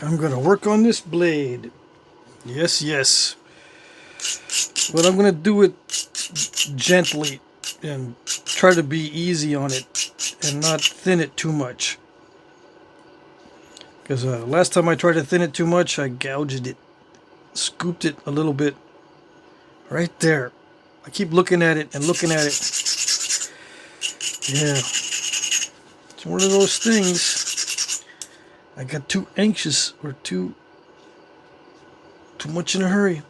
I'm gonna work on this blade. Yes, yes. But I'm gonna do it gently and try to be easy on it and not thin it too much. Because last time I tried to thin it too much, I gouged it, scooped it a little bit right there. I keep looking at it and looking at it. Yeah, it's one of those things. I got too anxious or too much in a hurry.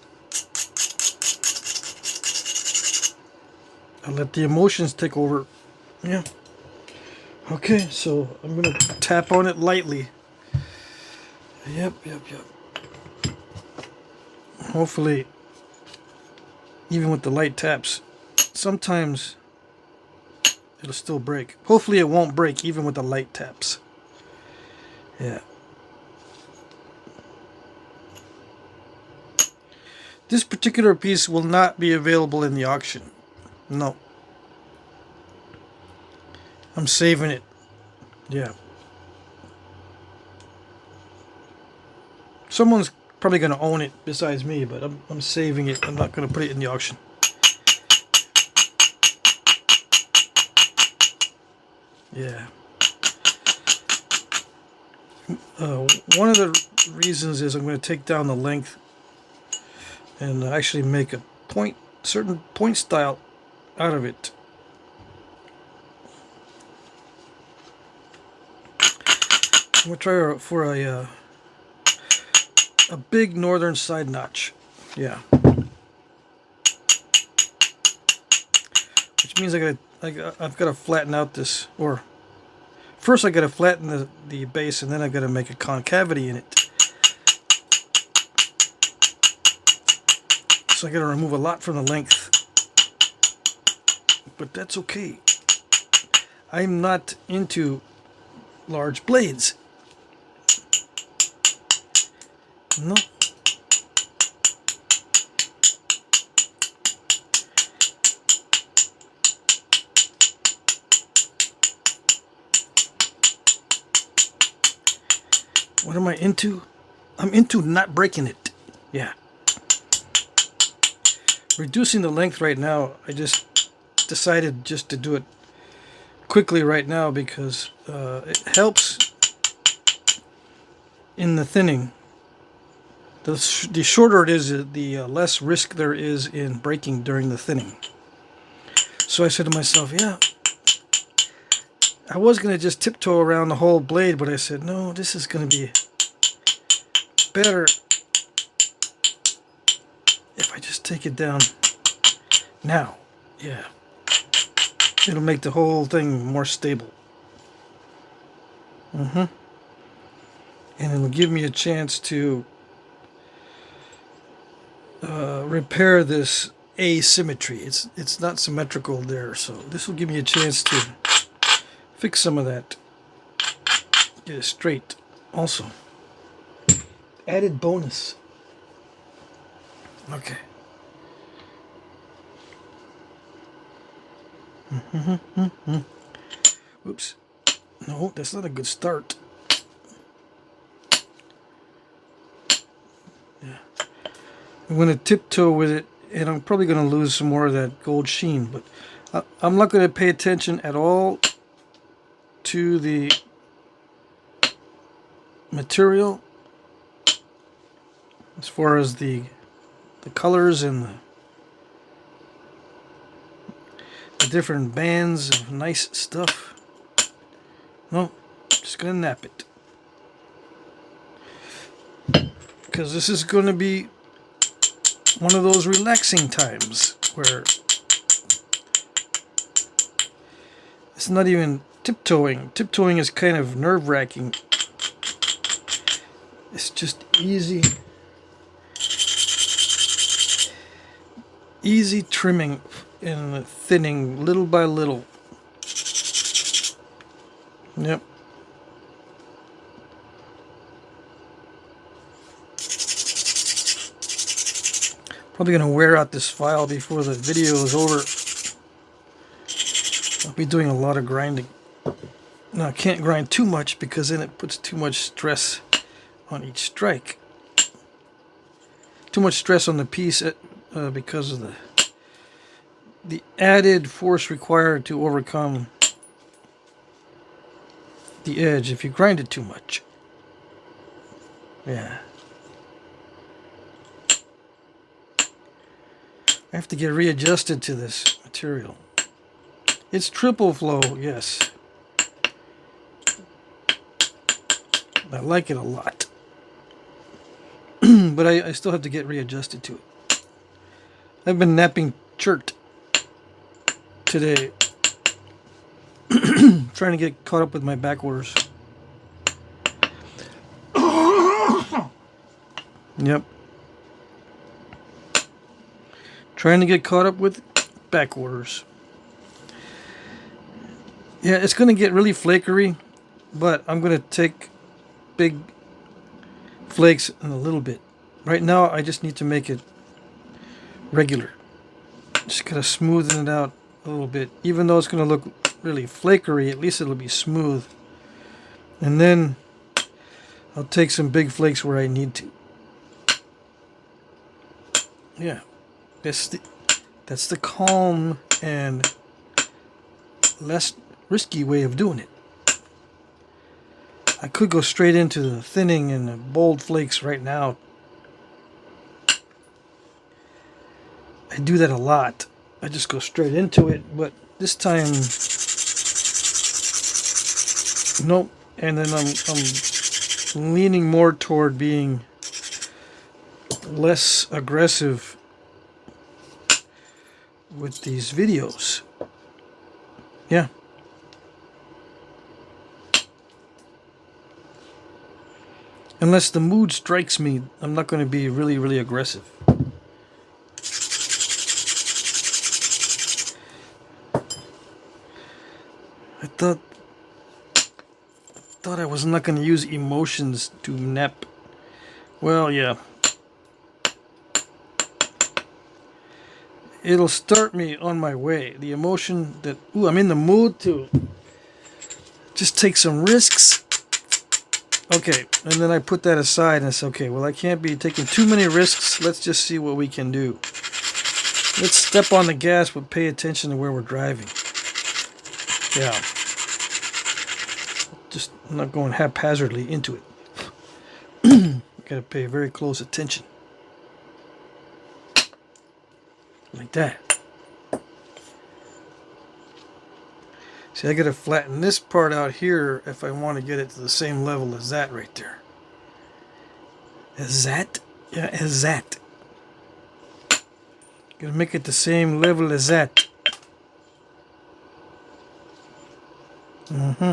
I let the emotions take over. Yeah. Okay, so I'm gonna tap on it lightly. Yep. Hopefully, even with the light taps, sometimes it'll still break. Hopefully it won't break even with the light taps. Yeah. This particular piece will not be available in the auction. No. I'm saving it. Yeah. Someone's probably going to own it besides me, but I'm saving it. I'm not going to put it in the auction. Yeah. One of the reasons is I'm going to take down the length and actually make a certain point style out of it. I'm going to try for a big northern side notch. Yeah. Which means I've got to flatten out this, or first I got to flatten the base, and then I got to make a concavity in it. So I got to remove a lot from the length, but that's okay. I'm not into large blades. No. What am I into? I'm into not breaking it. Yeah. Reducing the length right now, I just decided just to do it quickly right now because it helps in the thinning. The shorter it is, the less risk there is in breaking during the thinning. So I said to myself, yeah, I was going to just tiptoe around the whole blade, but I said, no, this is going to be better if I just take it down now. Yeah. It'll make the whole thing more stable. And it'll give me a chance to repair this asymmetry. It's not symmetrical there, so this will give me a chance to fix some of that. Get it straight. Also, added bonus. Okay. Oops. No, that's not a good start. Yeah. I'm going to tiptoe with it, and I'm probably going to lose some more of that gold sheen, but I'm not going to pay attention at all to the material as far as the colors and the different bands of nice stuff. No, just going to nap it. Because this is going to be one of those relaxing times where it's not even tiptoeing. Tiptoeing is kind of nerve-wracking. It's just easy trimming and thinning little by little. Yep. Probably going to wear out this file before the video is over. I'll be doing a lot of grinding. Now I can't grind too much because then it puts too much stress on each strike. Too much stress on the piece because of the added force required to overcome the edge if you grind it too much. Yeah. I have to get readjusted to this material. It's triple flow, yes. I like it a lot. But I still have to get readjusted to it. I've been napping chert today. Trying to get caught up with my back orders. Yep. Trying to get caught up with back orders. Yeah, it's going to get really flakery, but I'm going to take big flakes in a little bit. Right now, I just need to make it regular. Just got to smoothen it out a little bit. Even though it's going to look really flakery, at least it'll be smooth. And then I'll take some big flakes where I need to. Yeah, that's the calm and less risky way of doing it. I could go straight into the thinning and the bold flakes right now. I do that a lot. I just go straight into it, but this time, nope. And then I'm leaning more toward being less aggressive with these videos. Yeah. Unless the mood strikes me, I'm not going to be really, really aggressive. I thought I was not going to use emotions to nap. Well, yeah. It'll start me on my way. The emotion that, ooh, I'm in the mood to just take some risks. Okay, and then I put that aside and I say, okay, well, I can't be taking too many risks. Let's just see what we can do. Let's step on the gas, but pay attention to where we're driving. Yeah. Just not going haphazardly into it. Gotta pay very close attention. Like that. See, I gotta flatten this part out here if I want to get it to the same level as that right there. As that? Yeah, as that. Gotta make it the same level as that. Mm-hmm.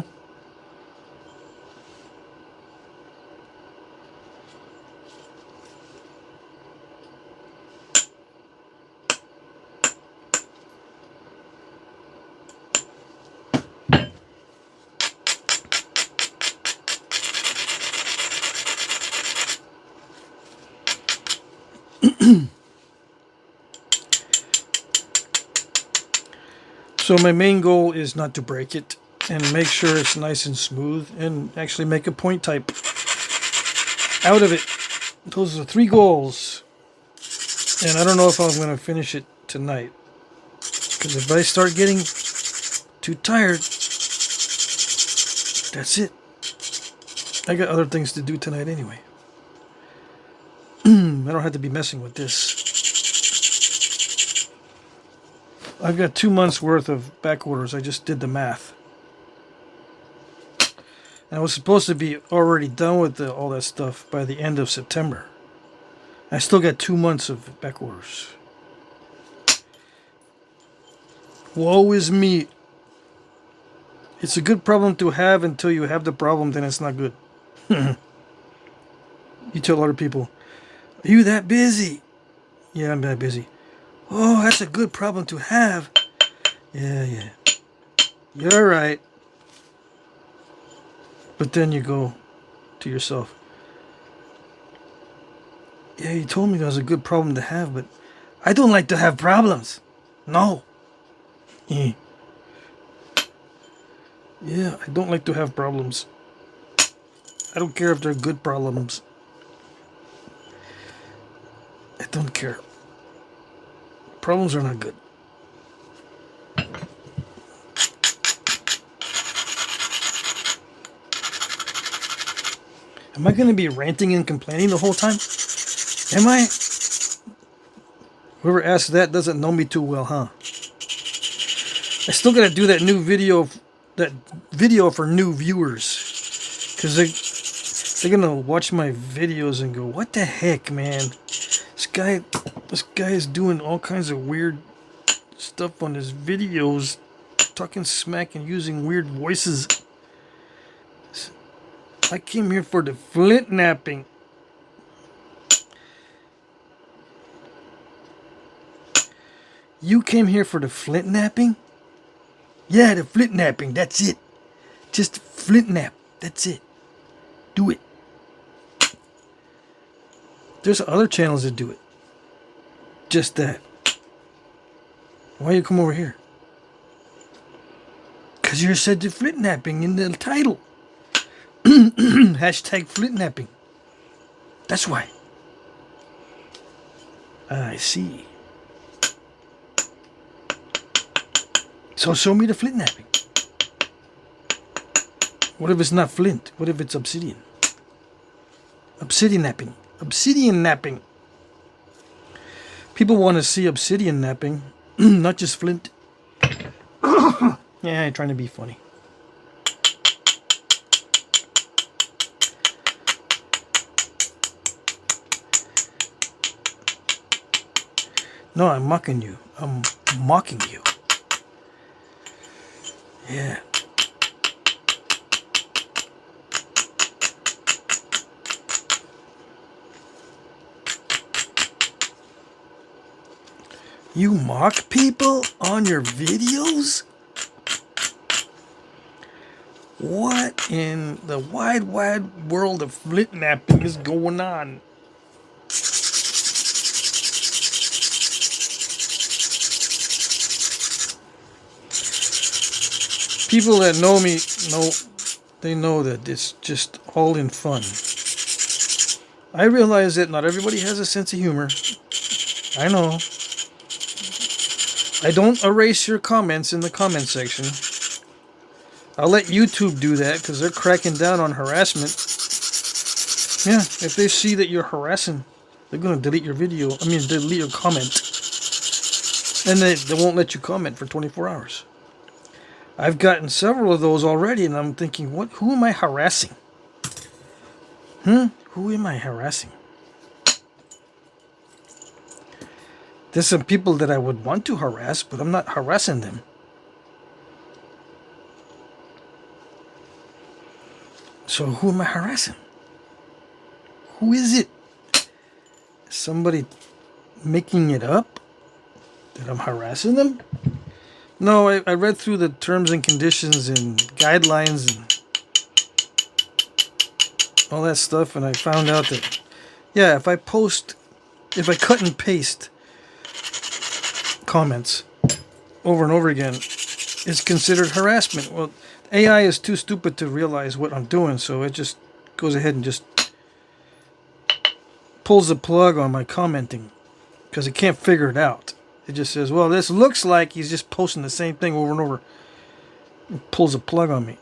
So my main goal is not to break it and make sure it's nice and smooth and actually make a point type out of it. Those are the 3 goals. And I don't know if I'm going to finish it tonight. Because if I start getting too tired, that's it. I got other things to do tonight anyway. I don't have to be messing with this. I've got 2 months worth of back orders. I just did the math. And I was supposed to be already done with all that stuff by the end of September. I still got 2 months of back orders. Woe is me. It's a good problem to have until you have the problem, then it's not good. You tell other people, are you that busy? Yeah, I'm that busy. Oh, that's a good problem to have. Yeah. You're right. But then you go to yourself, yeah, you told me that was a good problem to have, but I don't like to have problems. No. Yeah, I don't like to have problems. I don't care if they're good problems. I don't care. Problems are not good. Am I going to be ranting and complaining the whole time? Am I? Whoever asked that doesn't know me too well, huh? I still got to do that video for new viewers, because they're gonna watch my videos and go, "What the heck, man? This guy is doing all kinds of weird stuff on his videos, talking smack and using weird voices." I came here for the Flintknapping. You came here for the Flintknapping? Yeah, the Flintknapping. That's it. Just flint nap. That's it. Do it. There's other channels that do it. Just that. Why you come over here? Because you said the Flintknapping in the title. Hashtag Flintknapping. That's why. I see. So show me the Flintknapping. What if it's not flint? What if it's obsidian? Obsidian napping. Obsidian napping. People want to see obsidian napping, not just flint. Yeah, I'm trying to be funny. No, I'm mocking you. I'm mocking you. Yeah. You mock people on your videos? What in the wide world of Flintknapping is going on? People that know me they know that it's just all in fun. I realize that not everybody has a sense of humor. I know. I don't erase your comments in the comment section. I'll let YouTube do that because they're cracking down on harassment. Yeah, if they see that you're harassing, they're going to delete your video. Delete your comment. And they won't let you comment for 24 hours. I've gotten several of those already, and I'm thinking, who am I harassing? Who am I harassing? There's some people that I would want to harass, but I'm not harassing them. So who am I harassing? Who is it? Somebody making it up that I'm harassing them? No, I read through the terms and conditions and guidelines and all that stuff, and I found out that, yeah, if I cut and paste comments over and over again, it's considered harassment. Well, AI is too stupid to realize what I'm doing, so it just goes ahead and just pulls the plug on my commenting because it can't figure it out. It just says, well, this looks like he's just posting the same thing over and over. It pulls a plug on me.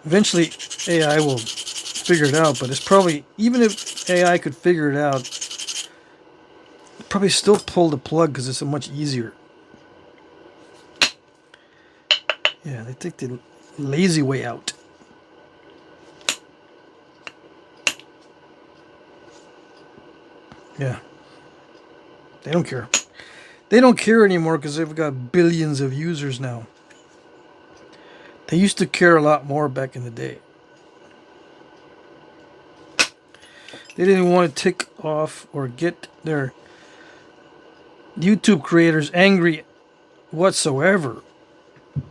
Eventually, AI will figure it out, but it's probably, even if AI could figure it out, it'd probably still pull the plug because it's so much easier. Yeah, they take the lazy way out. Yeah. They don't care. They don't care anymore because they've got billions of users now. They used to care a lot more back in the day. They didn't want to tick off or get their YouTube creators angry whatsoever.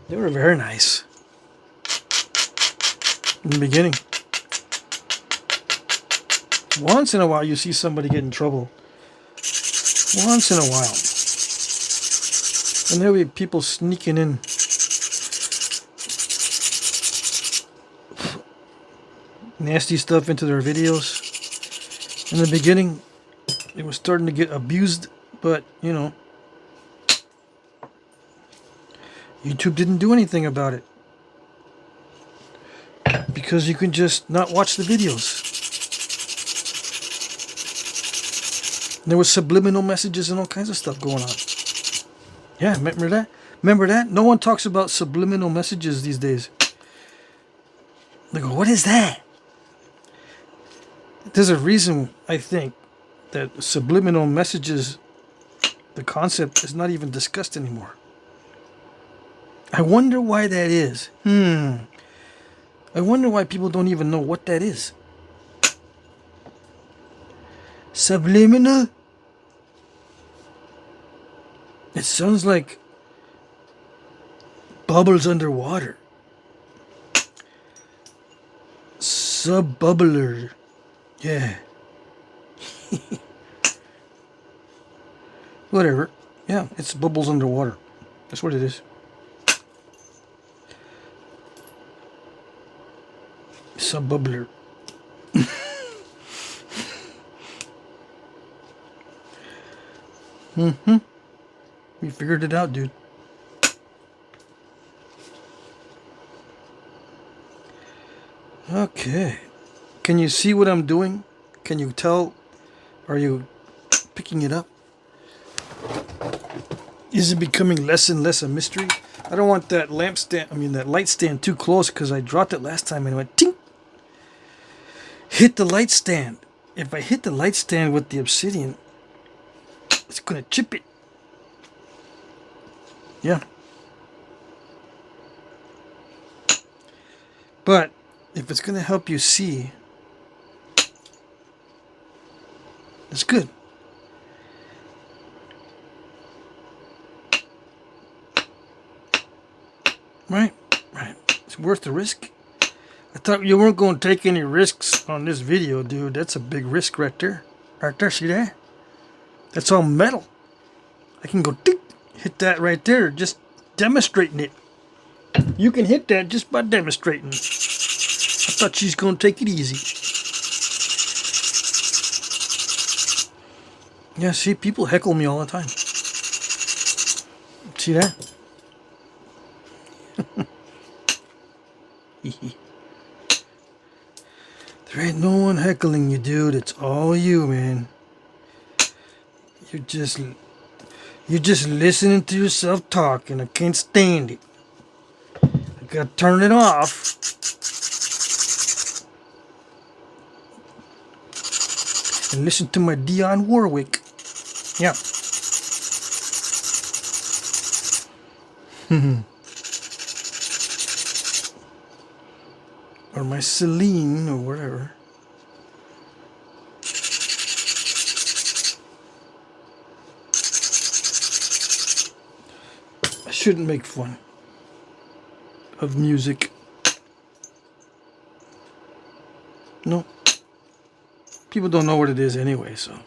They were very nice in the beginning. Once in a while you see somebody get in trouble. Once in a while. And there'll be people sneaking in nasty stuff into their videos. In the beginning, it was starting to get abused, but you know, YouTube didn't do anything about it because you can just not watch the videos. There was subliminal messages and all kinds of stuff going on. Yeah, remember that? Remember that? No one talks about subliminal messages these days. They go, what is that? There's a reason, I think, that subliminal messages, the concept, is not even discussed anymore. I wonder why that is. I wonder why people don't even know what that is. Subliminal? It sounds like bubbles underwater. Sub-bubbler. Yeah. Whatever. Yeah, it's bubbles underwater. That's what it is. Sub-bubbler. We figured it out, dude. Okay. Can you see what I'm doing? Can you tell? Are you picking it up? Is it becoming less and less a mystery? I don't want that lamp stand, that light stand too close because I dropped it last time and it went tink. Hit the light stand. If I hit the light stand with the obsidian, it's going to chip it. Yeah. But if it's going to help you see, it's good. Right? Right. It's worth the risk. I thought you weren't going to take any risks on this video, dude. That's a big risk right there. Right there, see that? That's all metal. I can go ding, hit that right there, just demonstrating it. You can hit that just by demonstrating. I thought she's going to take it easy. Yeah, see, people heckle me all the time. See that? There ain't no one heckling you, dude. It's all you, man. You're just listening to yourself talk, and I can't stand it. I gotta turn it off. And listen to my Dionne Warwick. Yeah. Or my Celine, or whatever. I shouldn't make fun of music. No. People don't know what it is anyway, so.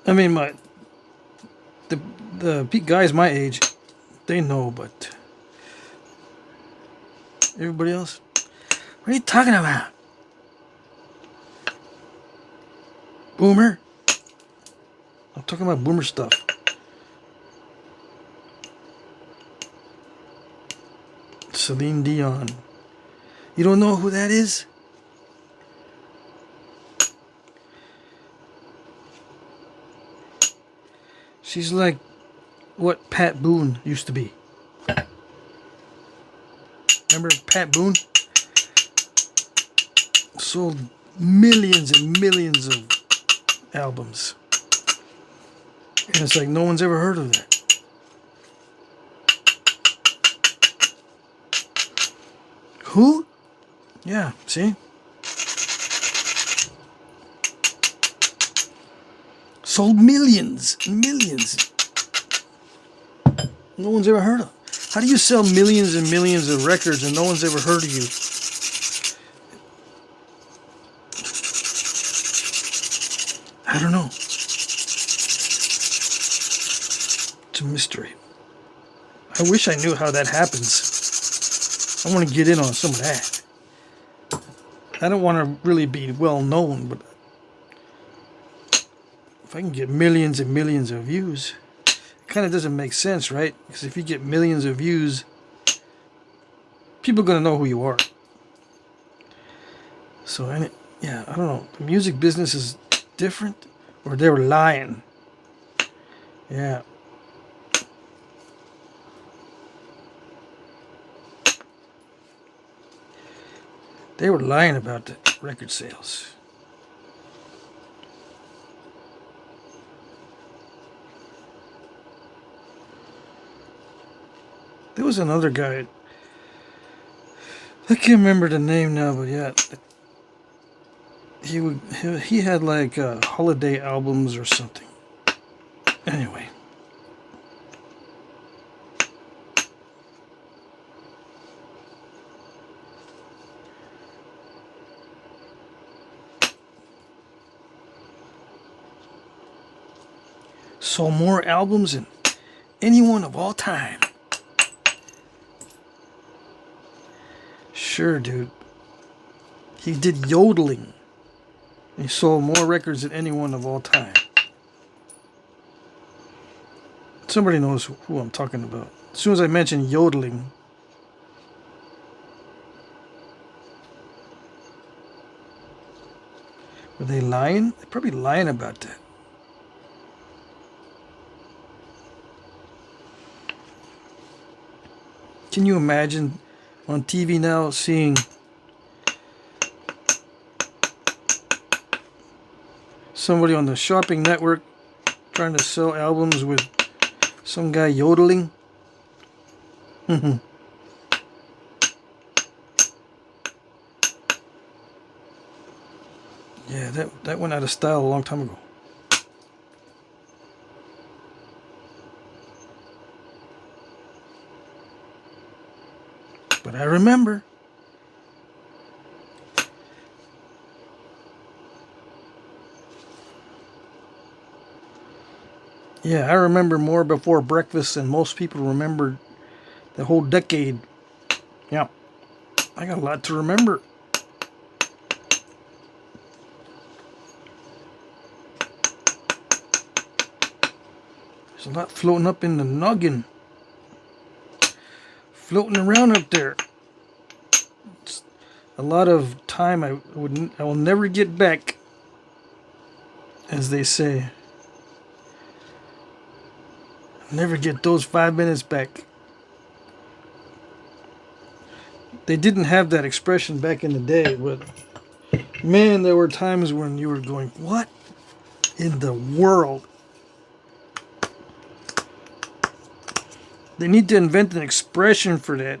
I mean, the guys my age, they know, but everybody else, what are you talking about? Boomer? I'm talking about boomer stuff. Celine Dion. You don't know who that is? She's like what Pat Boone used to be. Remember Pat Boone? Sold millions and millions of albums. And it's like no one's ever heard of that. Who? Yeah, see? Sold millions and millions. No one's ever heard of. How do you sell millions and millions of records and no one's ever heard of you? I don't know. It's a mystery. I wish I knew how that happens. I want to get in on some of that. I don't want to really be well known, but if I can get millions and millions of views, it kind of doesn't make sense, right? Because if you get millions of views, people are going to know who you are. So, yeah, I don't know. The music business is different, or they were lying. Yeah. They were lying about the record sales. There was another guy. I can't remember the name now, but yeah, he had like holiday albums or something. Anyway. Sold more albums than anyone of all time. Sure, dude. He did yodeling. He sold more records than anyone of all time. Somebody knows who I'm talking about. As soon as I mention yodeling, were they lying? They're probably lying about that. Can you imagine on TV now seeing somebody on the shopping network trying to sell albums with some guy yodeling? Yeah, that went out of style a long time ago. But I remember. Yeah, I remember more before breakfast than most people remembered the whole decade. Yeah, I got a lot to remember. There's a lot floating up in the noggin. Floating around up there. It's a lot of time I will never get back, as they say. Never get those 5 minutes back. They didn't have that expression back in the day, but man, there were times when you were going, what in the world? They need to invent an expression for that.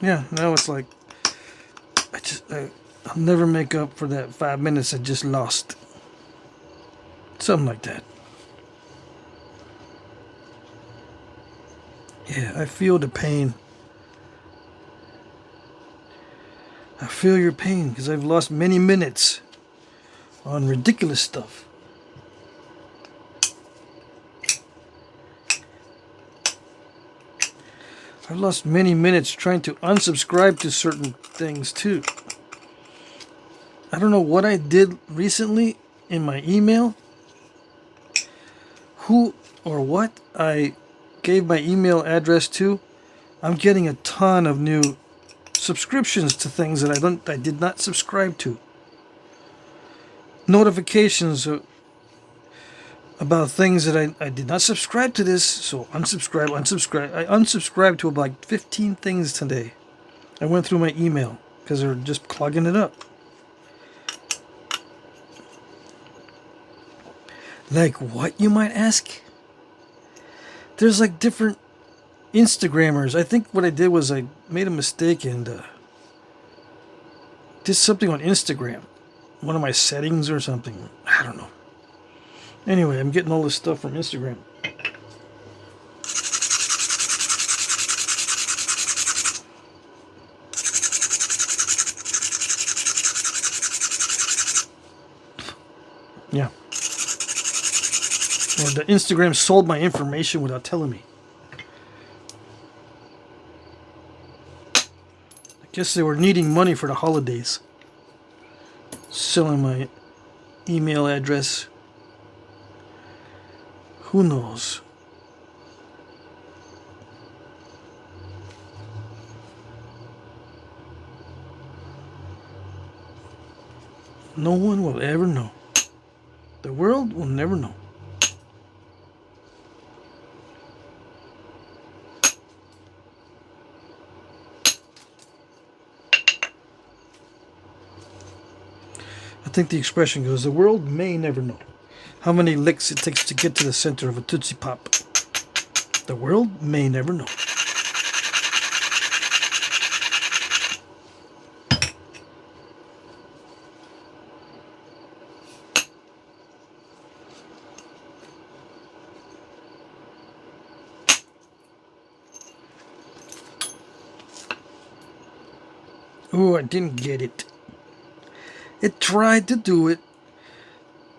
Yeah, now it's like, I'll never make up for that 5 minutes I just lost. Something like that. Yeah, I feel the pain. I feel your pain because I've lost many minutes on ridiculous stuff. I've lost many minutes trying to unsubscribe to certain things too. I don't know what I did recently in my email. Who or what I gave my email address to. I'm getting a ton of new subscriptions to things that I did not subscribe to. Notifications about things that I did not subscribe to this, so unsubscribe. I unsubscribed to about like 15 things today. I went through my email because they're just clogging it up. Like what, you might ask? There's like different Instagrammers. I think what I did was I made a mistake and did something on Instagram. One of my settings or something. I don't know. Anyway, I'm getting all this stuff from Instagram. Yeah. Or the Instagram sold my information without telling me. I guess they were needing money for the holidays. selling my email address. Who knows? No one will ever know. The world will never know. I think the expression goes, the world may never know how many licks it takes to get to the center of a Tootsie Pop. The world may never know. Oh, I didn't get it. It tried to do it.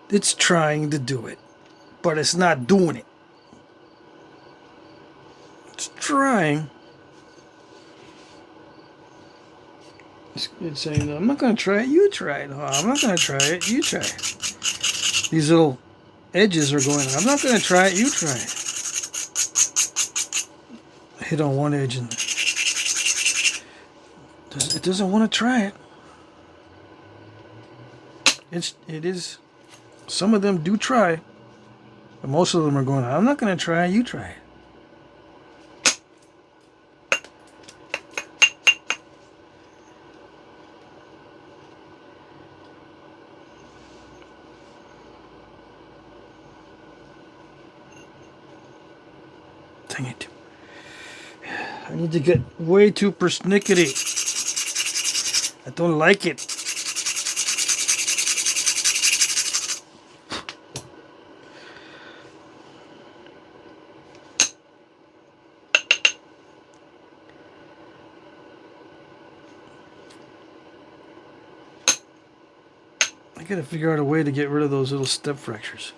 It's trying to do it. But it's not doing it. It's trying. It's saying, I'm not going to try it. You try it. Oh, I'm not going to try it. You try it. These little edges are going, I'm not going to try it. You try it. I hit on one edge and it doesn't want to try it. It is. Some of them do try, but most of them are going, I'm not going to try it. You try it. Dang it. I need to get way too persnickety. I don't like it. I gotta figure out a way to get rid of those little step fractures.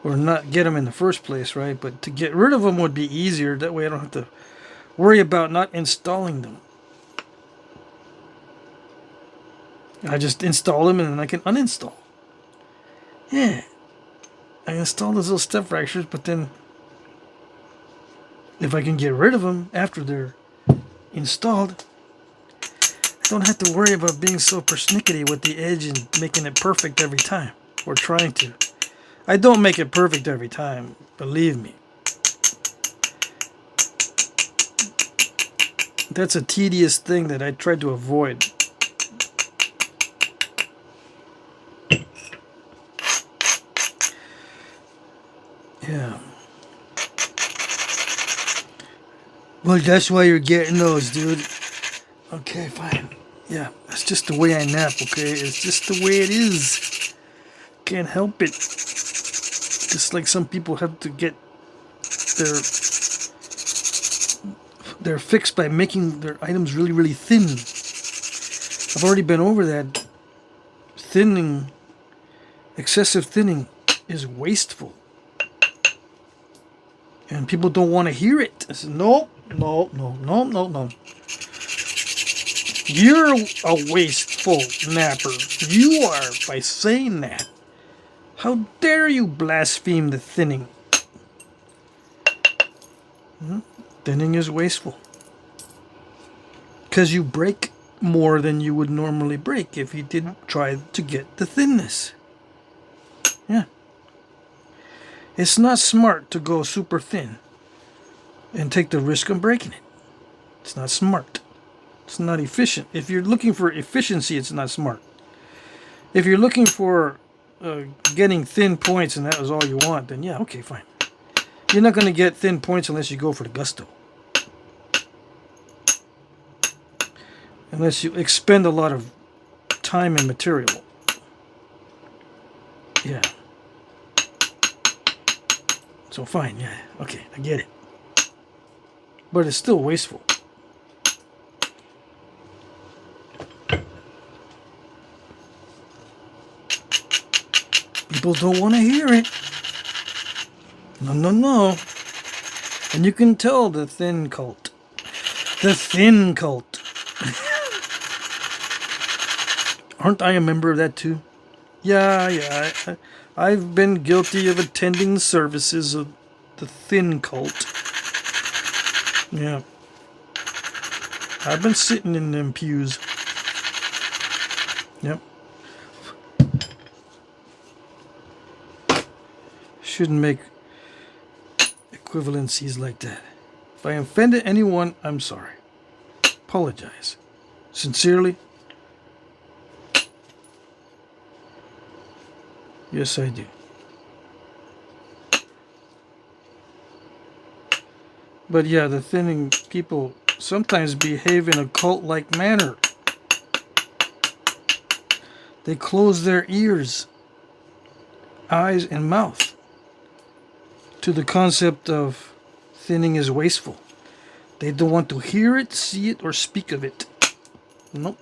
Or not get them in the first place, right? But to get rid of them would be easier. That way I don't have to worry about not installing them. I just install them and then I can uninstall. Yeah. I install those little step fractures, but then if I can get rid of them after they're installed, I don't have to worry about being so persnickety with the edge and making it perfect every time. Or trying to. I don't make it perfect every time, believe me. That's a tedious thing that I try to avoid. Yeah. Well, that's why you're getting those, dude. Okay, fine. Yeah, that's just the way I nap, okay? It's just the way it is. Can't help it. Just like some people have to get their fix by making their items really, really thin. I've already been over that. Thinning, excessive thinning is wasteful. And people don't want to hear it. I said, no. You're a wasteful napper. You are, by saying that. How dare you blaspheme the thinning? Thinning is wasteful. Because you break more than you would normally break if you didn't try to get the thinness. Yeah. It's not smart to go super thin and take the risk of breaking it. It's not smart. It's not efficient. If you're looking for efficiency, it's not smart. If you're looking for getting thin points and that was all you want, then yeah, okay, fine. You're not going to get thin points unless you go for the gusto. Unless you expend a lot of time and material. Yeah. So fine, yeah, okay, I get it. But it's still wasteful. People don't want to hear it. No. And you can tell the thin cult. The thin cult. Aren't I a member of that too? Yeah. I've been guilty of attending the services of the thin cult. Yeah. I've been sitting in them pews. Yep. Shouldn't make equivalencies like that. If I offended anyone, I'm sorry. Apologize. Sincerely. Yes, I do. But yeah, the thinning people sometimes behave in a cult-like manner. They close their ears, eyes, and mouth to the concept of thinning is wasteful. They don't want to hear it, see it, or speak of it. Nope.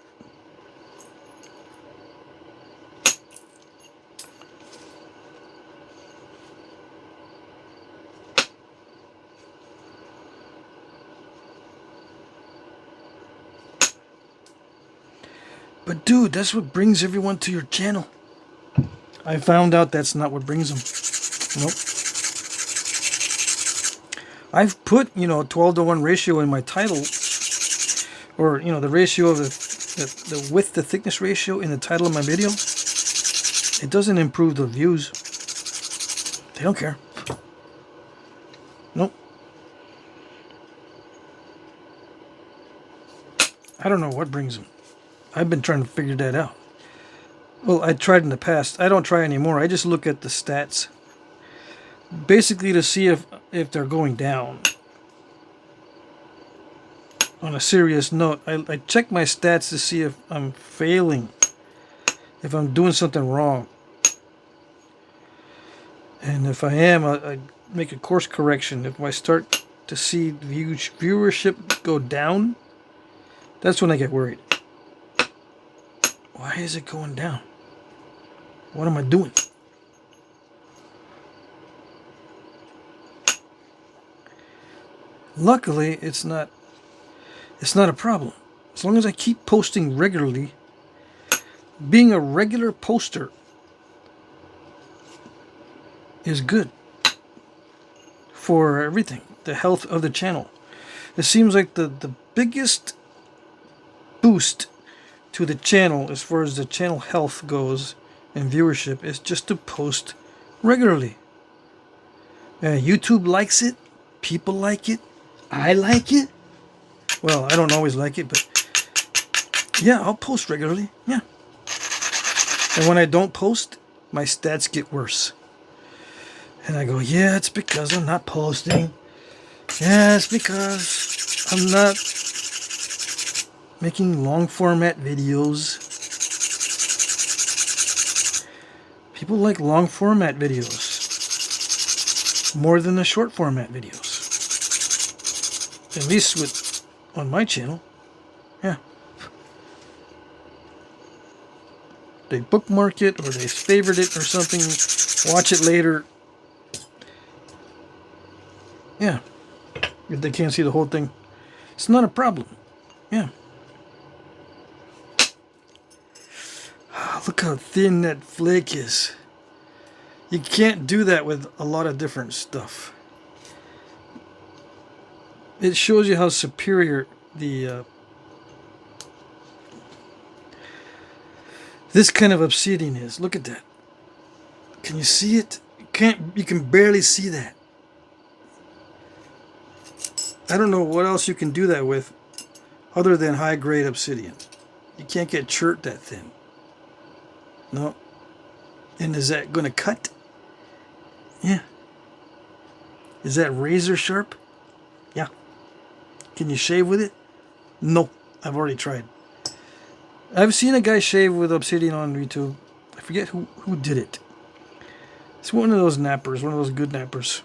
But dude, that's what brings everyone to your channel. I found out that's not what brings them. Nope. I've put, 12-to-1 ratio in my title, or, the ratio of the width to thickness ratio in the title of my video. It doesn't improve the views. They don't care. Nope. I don't know what brings them. I've been trying to figure that out. Well, I tried in the past. I don't try anymore. I just look at the stats. Basically to see if they're going down. On a serious note, I check my stats to see if I'm failing. If I'm doing something wrong. And if I am, I make a course correction. If I start to see viewership go down, that's when I get worried. Why is it going down? What am I doing? Luckily, it's not a problem. As long as I keep posting regularly, being a regular poster is good for everything, the health of the channel. It seems like the biggest boost to the channel as far as the channel health goes and viewership is just to post regularly. YouTube likes it, people like it, I like it. Well, I don't always like it, but yeah, I'll post regularly. Yeah. And when I don't post, my stats get worse. And I go, yeah, it's because I'm not posting. Yeah, it's because I'm not making long format videos. People like long format videos more than the short format videos. At least on my channel. Yeah. They bookmark it or they favorite it or something, watch it later. Yeah. If they can't see the whole thing, it's not a problem. Yeah. Look how thin that flake is. You can't do that with a lot of different stuff. It shows you how superior this kind of obsidian is. Look at that. Can you see it? You can barely see that. I don't know what else you can do that with other than high grade obsidian. You can't get chert that thin. No. And is that going to cut? Yeah. Is that razor sharp? Yeah. Can you shave with it? No. I've already tried. I've seen a guy shave with obsidian on YouTube. I forget who did it. It's one of those nappers, one of those good nappers.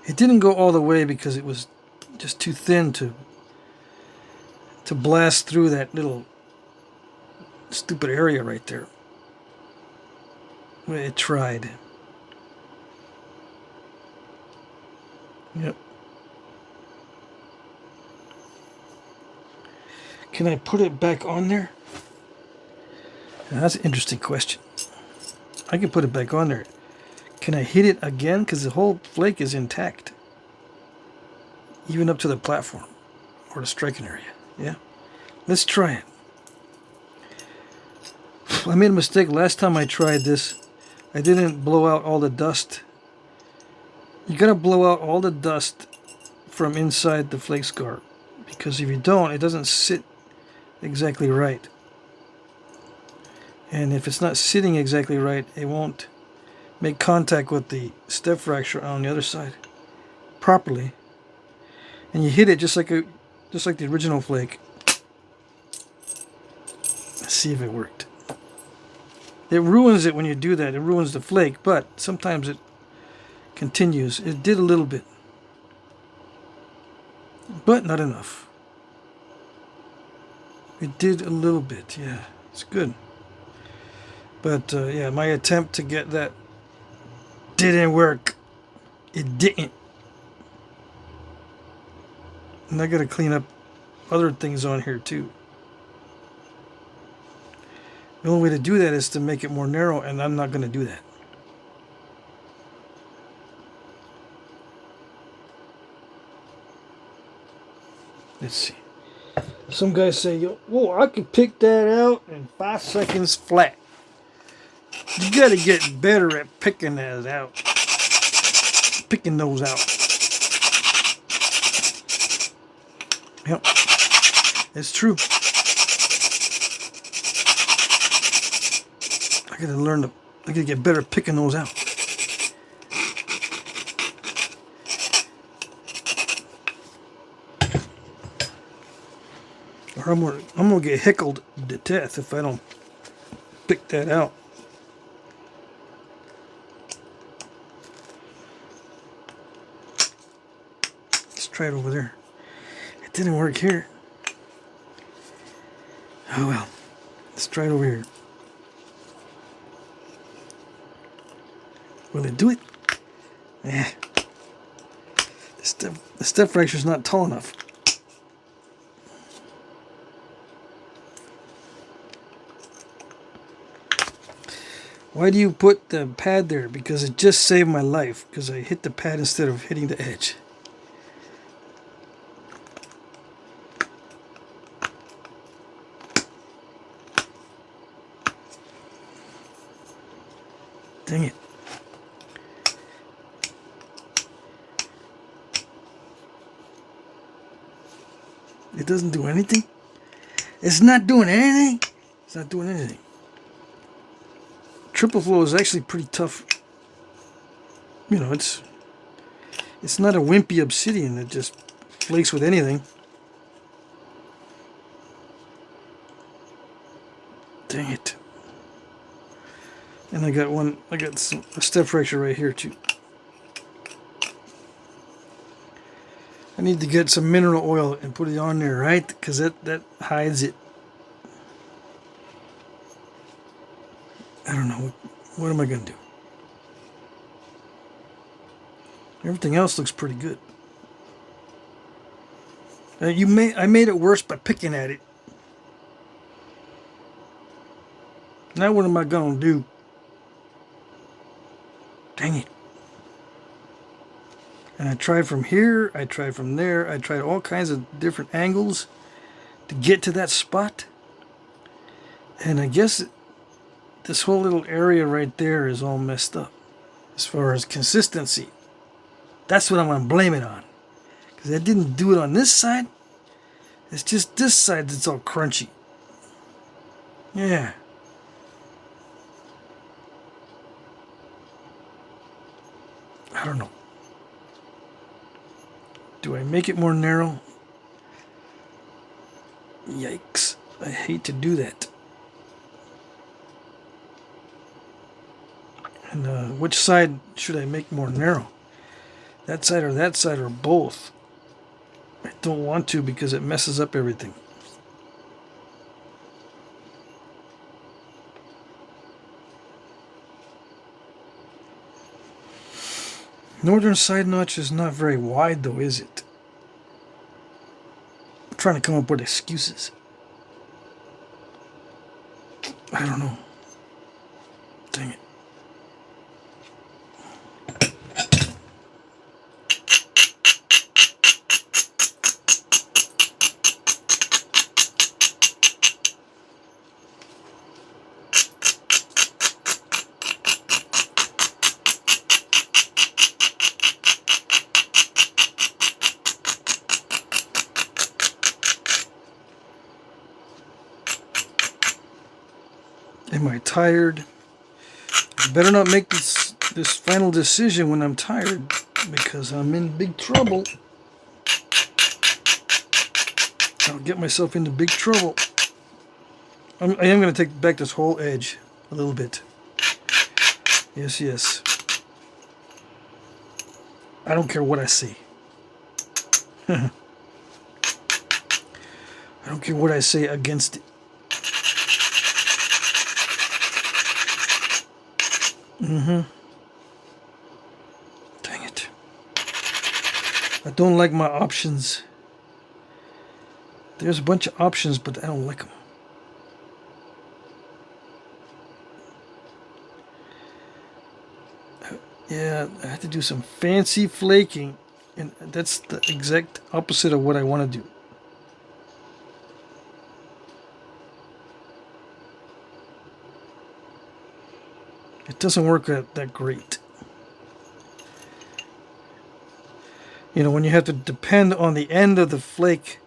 It didn't go all the way because it was just too thin to blast through that little stupid area right there. It tried. Yep. Can I put it back on there? Now, that's an interesting question. I can put it back on there. Can I hit it again? Because the whole flake is intact. Even up to the platform. Or the striking area. Yeah? Let's try it. I made a mistake last time I tried this. I didn't blow out all the dust. You gotta blow out all the dust from inside the flake scar. Because if you don't, it doesn't sit exactly right. And if it's not sitting exactly right, it won't make contact with the step fracture on the other side properly. And you hit it just like the original flake. Let's see if it worked. It ruins it when you do that. It ruins the flake, but sometimes it continues. It did a little bit, but not enough. It did a little bit, yeah. It's good. But yeah, my attempt to get that didn't work. It didn't. And I gotta clean up other things on here too. The only way to do that is to make it more narrow, and I'm not gonna do that. Let's see. Some guys say, whoa, I can pick that out in 5 seconds flat. You gotta get better at picking that out. Picking those out. Yep. It's true. I gotta get better at picking those out. Or I'm gonna get heckled to death if I don't pick that out. Let's try it over there. It didn't work here. Oh well. Let's try it over here. Will it do it? Yeah. The step fracture is not tall enough. Why do you put the pad there? Because it just saved my life. Because I hit the pad instead of hitting the edge. Dang it. It doesn't do anything? It's not doing anything? It's not doing anything. Triple flow is actually pretty tough. You know, it's not a wimpy obsidian that just flakes with anything. Dang it. And I got a step fracture right here too. I need to get some mineral oil and put it on there, right? Because that hides it. I don't know. What am I going to do? Everything else looks pretty good. I made it worse by picking at it. Now what am I going to do? Dang it. And I tried from here, I tried from there, I tried all kinds of different angles to get to that spot. And I guess this whole little area right there is all messed up as far as consistency. That's what I'm going to blame it on. Because I didn't do it on this side. It's just this side that's all crunchy. Yeah. I don't know. Do I make it more narrow? Yikes. I hate to do that. And which side should I make more narrow? That side or both? I don't want to because it messes up everything. Northern side notch is not very wide though, is it? I'm trying to come up with excuses. I don't know. Dang it. Am I tired? I better not make this final decision when I'm tired, because I'm in big trouble. I'll get myself into big trouble. I am going to take back this whole edge a little bit. Yes, yes. I don't care what I say. I don't care what I say against it. Dang it. I don't like my options. There's a bunch of options, but I don't like them. Yeah, I have to do some fancy flaking, and that's the exact opposite of what I want to do. It doesn't work that great. You know, when you have to depend on the end of the flake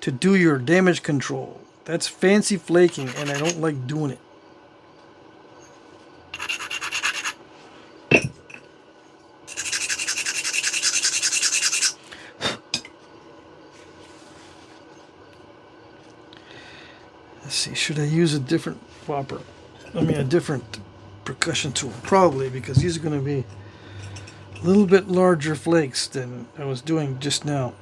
to do your damage control. That's fancy flaking, and I don't like doing it. Let's see, should I use a different popper? I mean, a different percussion tool? Probably, because these are going to be a little bit larger flakes than I was doing just now.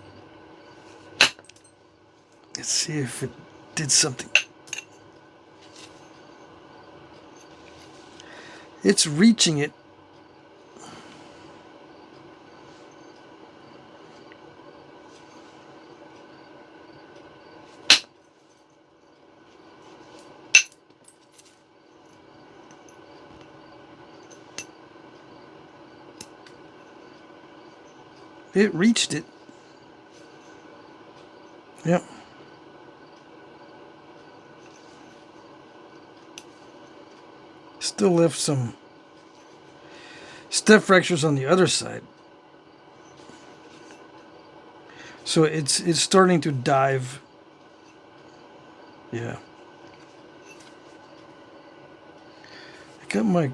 Let's see if it did something. It's reaching it. It reached it. Yep. Still left some step fractures on the other side. So it's starting to dive. Yeah. I got my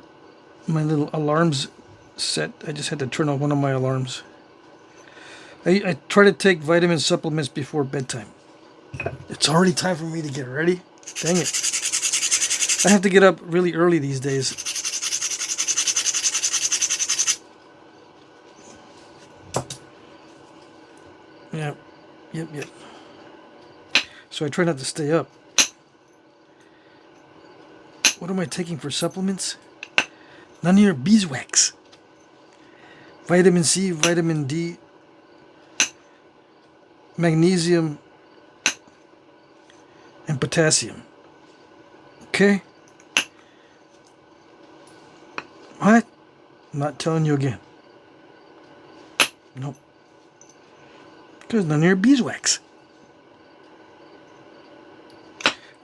little alarms set. I just had to turn off one of my alarms. I try to take vitamin supplements before bedtime. It's already time for me to get ready. Dang it. I have to get up really early these days. Yep. Yep. So I try not to stay up. What am I taking for supplements? None of your beeswax. Vitamin C, vitamin D, magnesium, and potassium. Okay? What? I'm not telling you again. Nope. Because none of your beeswax.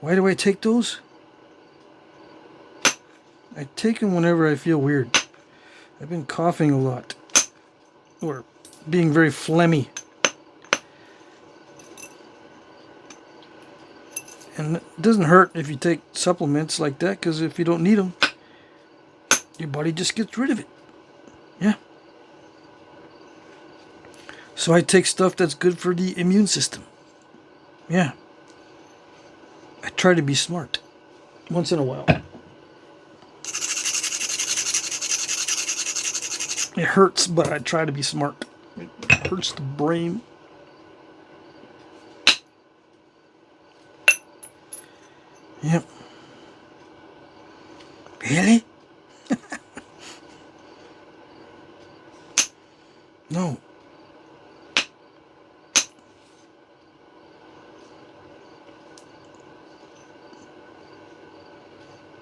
Why do I take those? I take them whenever I feel weird. I've been coughing a lot. Or being very phlegmy. And it doesn't hurt if you take supplements like that, because if you don't need them, your body just gets rid of it. Yeah. So I take stuff that's good for the immune system. Yeah. I try to be smart. Once in a while. It hurts, but I try to be smart. It hurts the brain. Yep. Really? No.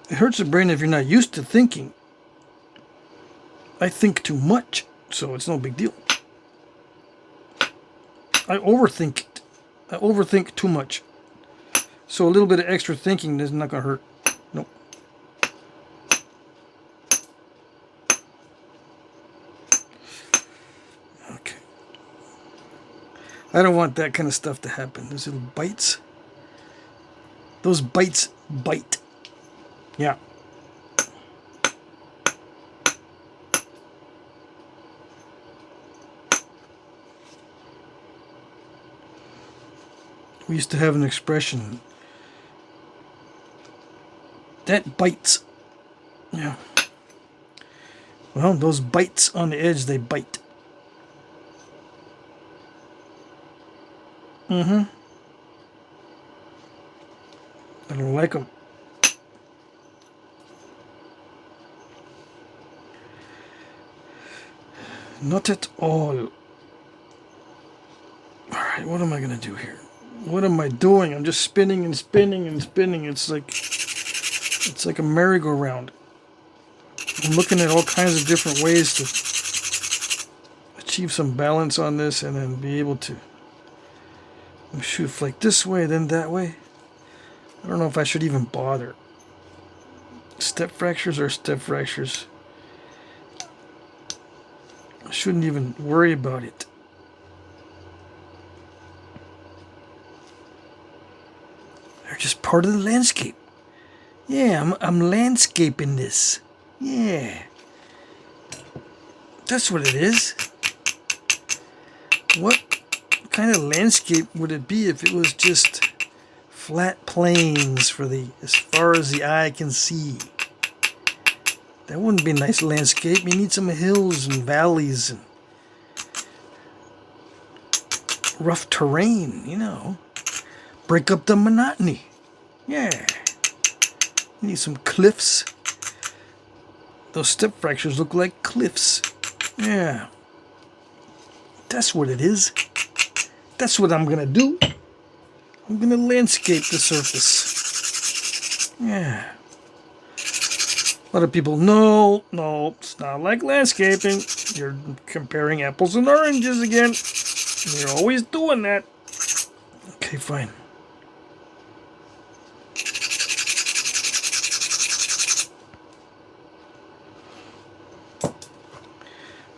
It hurts the brain if you're not used to thinking. I think too much, so it's no big deal. I overthink it. I overthink too much. So a little bit of extra thinking is not going to hurt. Nope. Okay. I don't want that kind of stuff to happen. Those little bites. Those bites bite. Yeah. We used to have an expression. That bites. Yeah. Well, those bites on the edge, they bite. Mm-hmm. I don't like them. Not at all. Alright, what am I going to do here? What am I doing? I'm just spinning and spinning and spinning. It's like a merry-go-round. I'm looking at all kinds of different ways to achieve some balance on this and then be able to shoot flake this way, then that way. I don't know if I should even bother. Step fractures are step fractures. I shouldn't even worry about it. They're just part of the landscape. Yeah, I'm landscaping this. Yeah. That's what it is. What kind of landscape would it be if it was just flat plains for as far as the eye can see? That wouldn't be a nice landscape. You need some hills and valleys and rough terrain, you know. Break up the monotony. Yeah. You need some cliffs. Those step fractures look like cliffs. Yeah. That's what it is. That's what I'm going to do. I'm going to landscape the surface. Yeah. A lot of people, no, it's not like landscaping. You're comparing apples and oranges again. You're always doing that. Okay, fine.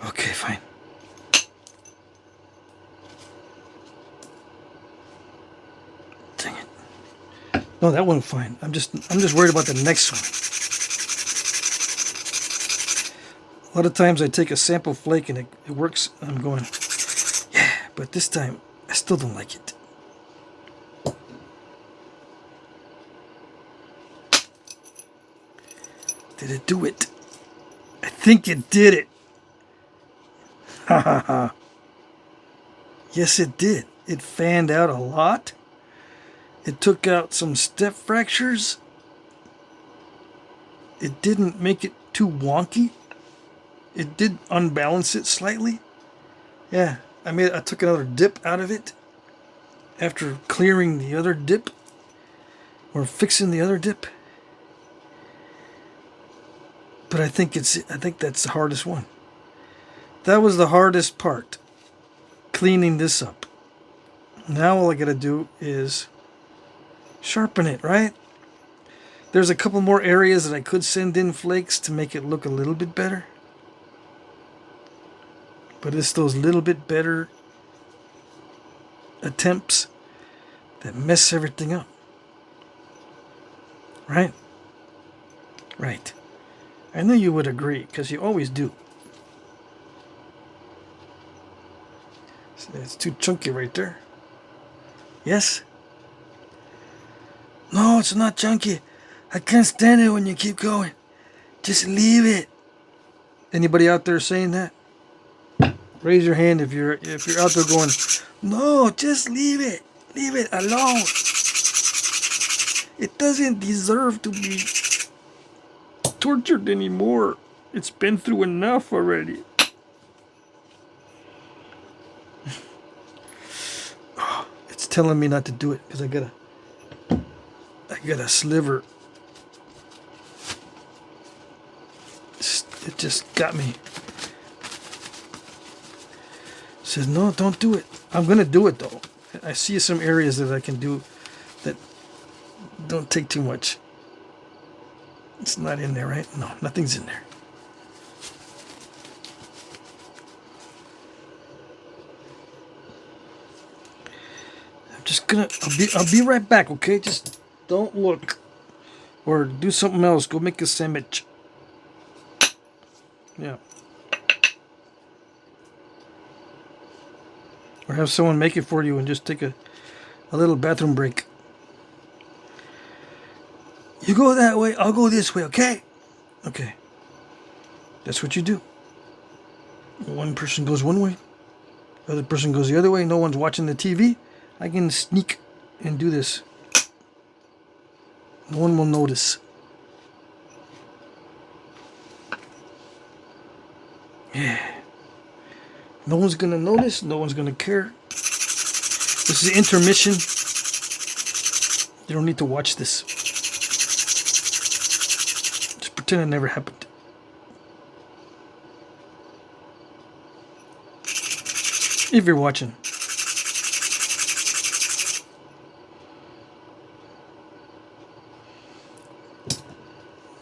Okay, fine. Dang it. No, that one's fine. I'm just worried about the next one. A lot of times I take a sample flake and it works. I'm going, yeah, but this time I still don't like it. Did it do it? I think it did it. Ha ha ha. Yes, it did. It fanned out a lot. It took out some step fractures. It didn't make it too wonky. It did unbalance it slightly. Yeah, I took another dip out of it after clearing the other dip or fixing the other dip. But I think that's the hardest one. That was the hardest part, cleaning this up. Now all I gotta do is sharpen it, right? There's a couple more areas that I could send in flakes to make it look a little bit better. But it's those little bit better attempts that mess everything up. Right? Right. I knew you would agree, because you always do. It's too chunky right there. Yes? No, it's not chunky. I can't stand it when you keep going. Just leave it. Anybody out there saying that? Raise your hand if you're out there going, no, just leave it. Leave it alone. It doesn't deserve to be tortured anymore. It's been through enough already. It's telling me not to do it because I got a sliver just got me. Says, no, don't do it. I'm going to do it, though. I see some areas that I can do that don't take too much. It's not in there, right? No, nothing's in there. I'm just gonna, I'll be right back, okay? Just don't look. Or do something else. Go make a sandwich. Yeah. Or have someone make it for you and just take a little bathroom break. You go that way, I'll go this way, okay? Okay. That's what you do. One person goes one way, the other person goes the other way, no one's watching the TV. I can sneak and do this. No one will notice. Yeah. No one's gonna notice, no one's gonna care. This is intermission. You don't need to watch this. Just pretend it never happened. If you're watching.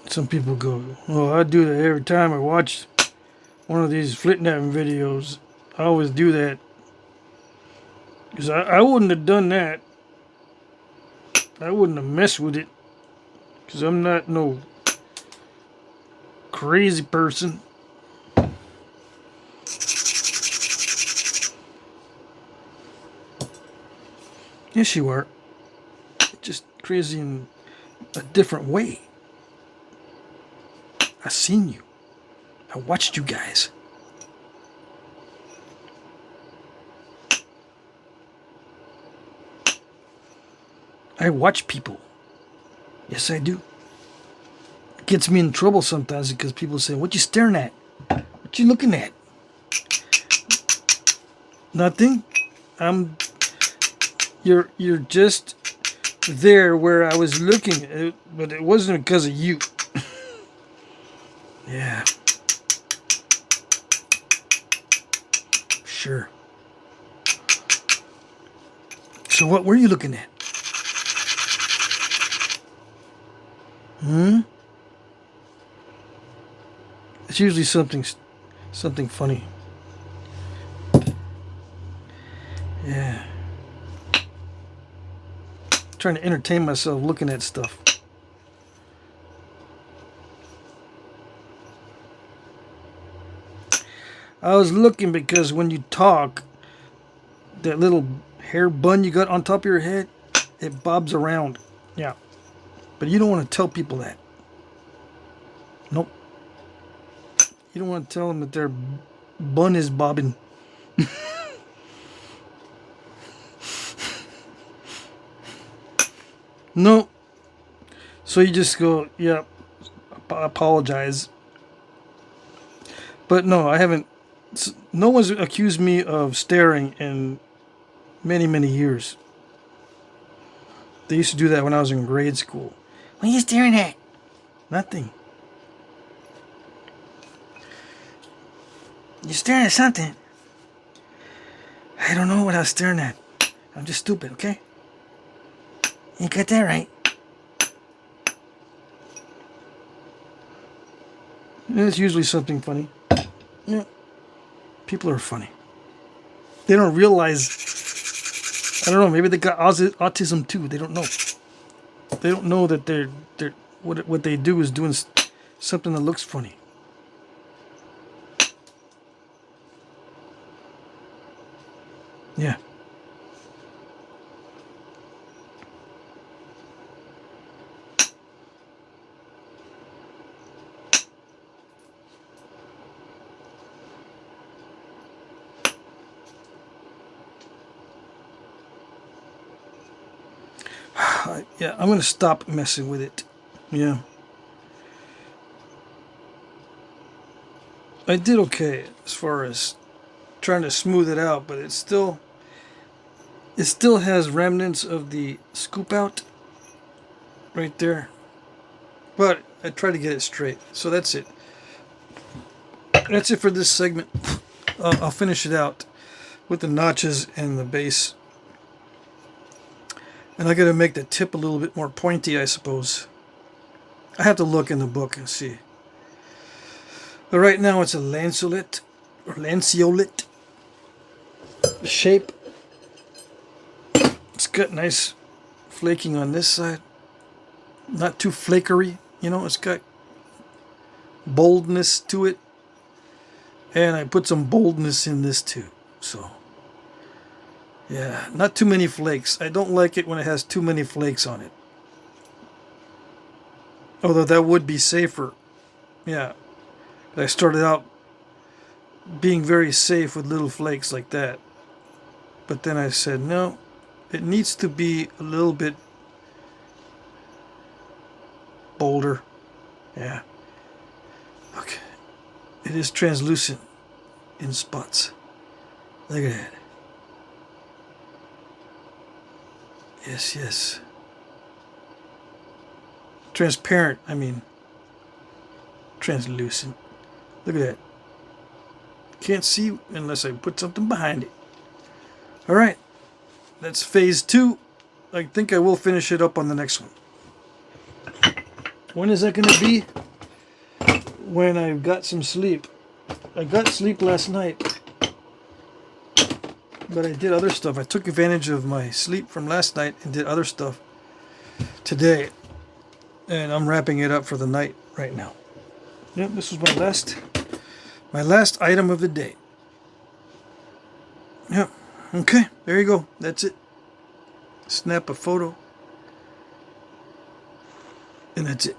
Some people go, oh, I do that every time I watch one of these Flintknapping videos. I always do that. Because I wouldn't have done that. I wouldn't have messed with it. Because I'm not no crazy person. Yes, you are. Just crazy in a different way. I seen you. I watched you guys. I watch people. Yes, I do. It gets me in trouble sometimes because people say, what you staring at? What you looking at? Nothing. You're just there where I was looking, but it wasn't because of you. Yeah. Sure. So what were you looking at? It's usually something funny. Yeah. Trying to entertain myself looking at stuff. I was looking because when you talk, that little hair bun you got on top of your head, it bobs around. Yeah. But you don't want to tell people that. Nope. You don't want to tell them that their bun is bobbing. No. So you just go, yeah, apologize. But no, I haven't. No one's accused me of staring in many, many years. They used to do that when I was in grade school. What are you staring at? Nothing. You're staring at something. I don't know what I was staring at. I'm just stupid, okay? You got that right. And it's usually something funny. Yeah. People are funny. They don't realize. I don't know. Maybe they got autism too. They don't know. They don't know that they're what they do is doing something that looks funny. Yeah. Yeah, I'm going to stop messing with it. Yeah. I did okay as far as trying to smooth it out, but it still has remnants of the scoop out right there. But I try to get it straight. So that's it. That's it for this segment. I'll finish it out with the notches and the base. And I got to make the tip a little bit more pointy, I suppose. I have to look in the book and see. But right now it's a lanceolate or lanceolate shape. It's got nice flaking on this side. Not too flakery, you know, it's got boldness to it. And I put some boldness in this too. So, yeah, not too many flakes. I don't like it when it has too many flakes on it. Although that would be safer. Yeah. I started out being very safe with little flakes like that. But then I said, no, it needs to be a little bit bolder. Yeah. Okay. It is translucent in spots. Look at that. Yes, yes. Transparent, I mean. Translucent. Look at that. Can't see unless I put something behind it. Alright. That's phase 2. I think I will finish it up on the next one. When is that going to be? When I've got some sleep. I got sleep last night. But I did other stuff. I took advantage of my sleep from last night and did other stuff today. And I'm wrapping it up for the night right now. Yep, this was my last item of the day. Yep. Okay, there you go. That's it. Snap a photo. And that's it.